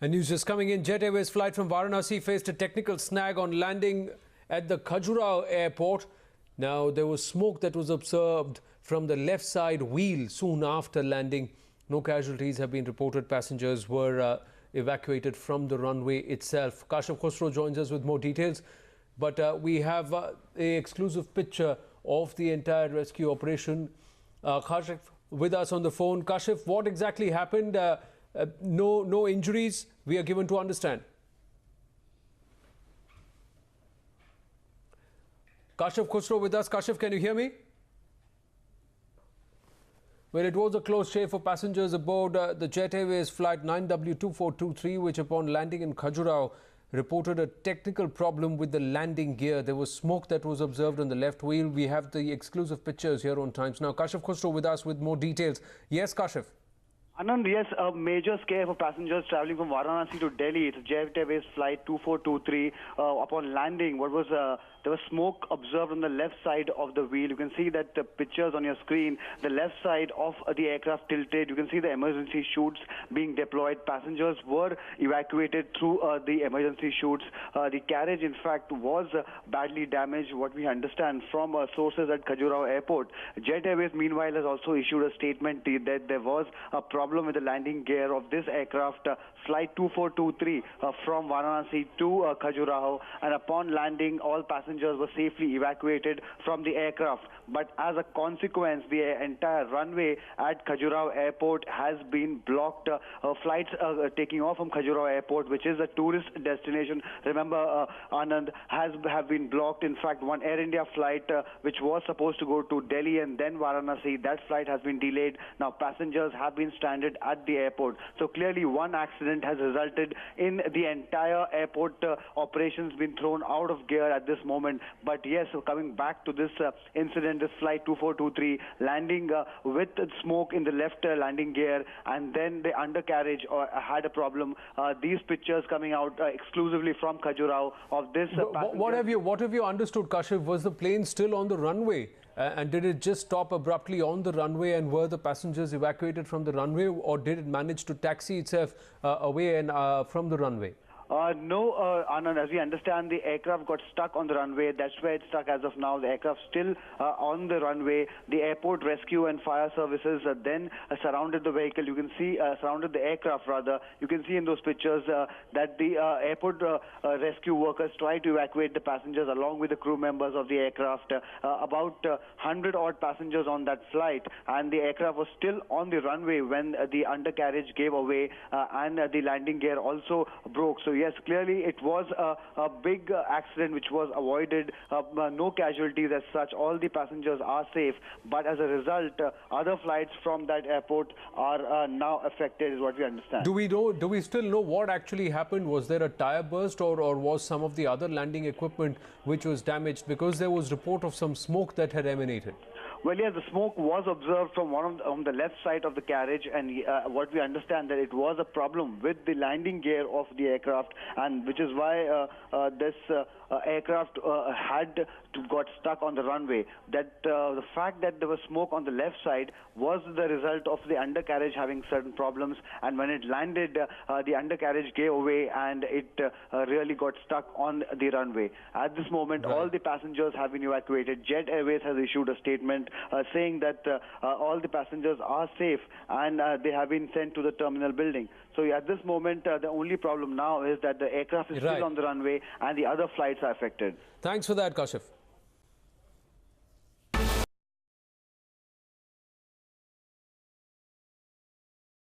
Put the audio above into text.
And news just coming in. Jet Airways flight from Varanasi faced a technical snag on landing at the Khajurao airport. Now, there was smoke that was observed from the left side wheel soon after landing. No casualties have been reported. Passengers were evacuated from the runway itself. Khajurao joins us with more details. But we have an exclusive picture of the entire rescue operation. Kashif with us on the phone. Kashif, what exactly happened? No injuries, we are given to understand. Kashif Khusro with us. Kashif, can you hear me? Well, it was a close shave for passengers aboard the Jet Airways flight 9W2423, which upon landing in Khajurao reported a technical problem with the landing gear. There was smoke that was observed on the left wheel. We have the exclusive pictures here on Times Now. Kashif Khusro with us with more details. Yes, Kashif. Anand, yes, a major scare for passengers traveling from Varanasi to Delhi. It's Jet Airways flight 2423. Upon landing, there was smoke observed on the left side of the wheel. You can see that the pictures on your screen. The left side of the aircraft tilted. You can see the emergency chutes being deployed. Passengers were evacuated through the emergency chutes. The carriage, in fact, was badly damaged, what we understand from sources at Khajurao Airport. Jet Airways, meanwhile, has also issued a statement that there was a problem with the landing gear of this aircraft, flight 2423 from Varanasi to Khajurao, and upon landing, all passengers were safely evacuated from the aircraft. But as a consequence, the entire runway at Khajurao Airport has been blocked. Flights taking off from Khajurao Airport, which is a tourist destination, remember, Anand, have been blocked. In fact, one Air India flight which was supposed to go to Delhi and then Varanasi, that flight has been delayed. Now, passengers have been stranded at the airport. So clearly, one accident has resulted in the entire airport operations being thrown out of gear at this moment. But yes, coming back to this incident, this flight 2423 landing with smoke in the left landing gear, and then the undercarriage had a problem. These pictures coming out exclusively from Khajurao of this. What have you understood, Kashif? Was the plane still on the runway? And did it just stop abruptly on the runway, and were the passengers evacuated from the runway, or did it manage to taxi itself away and from the runway? No, Anand, as we understand, the aircraft got stuck on the runway. That's where it's stuck as of now. The aircraft still on the runway. The airport rescue and fire services then surrounded the vehicle. You can see, surrounded the aircraft rather. You can see in those pictures that the airport rescue workers tried to evacuate the passengers along with the crew members of the aircraft. About 100 odd passengers on that flight, and the aircraft was still on the runway when the undercarriage gave away and the landing gear also broke. So yes, clearly it was a big accident which was avoided. No casualties as such. All the passengers are safe. But as a result, other flights from that airport are now affected, is what we understand. Do we still know what actually happened? Was there a tire burst, or was some of the other landing equipment which was damaged? Because there was report of some smoke that had emanated. Well, yes, the smoke was observed from on the left side of the carriage, and what we understand that it was a problem with the landing gear of the aircraft, and which is why this aircraft got stuck on the runway. That the fact that there was smoke on the left side was the result of the undercarriage having certain problems, and when it landed, the undercarriage gave away, and it really got stuck on the runway. At this moment, all the passengers have been evacuated. Jet Airways has issued a statement saying that all the passengers are safe, and they have been sent to the terminal building. So at this moment, the only problem now is that the aircraft is still on the runway and the other flights are affected. Thanks for that, Kashif.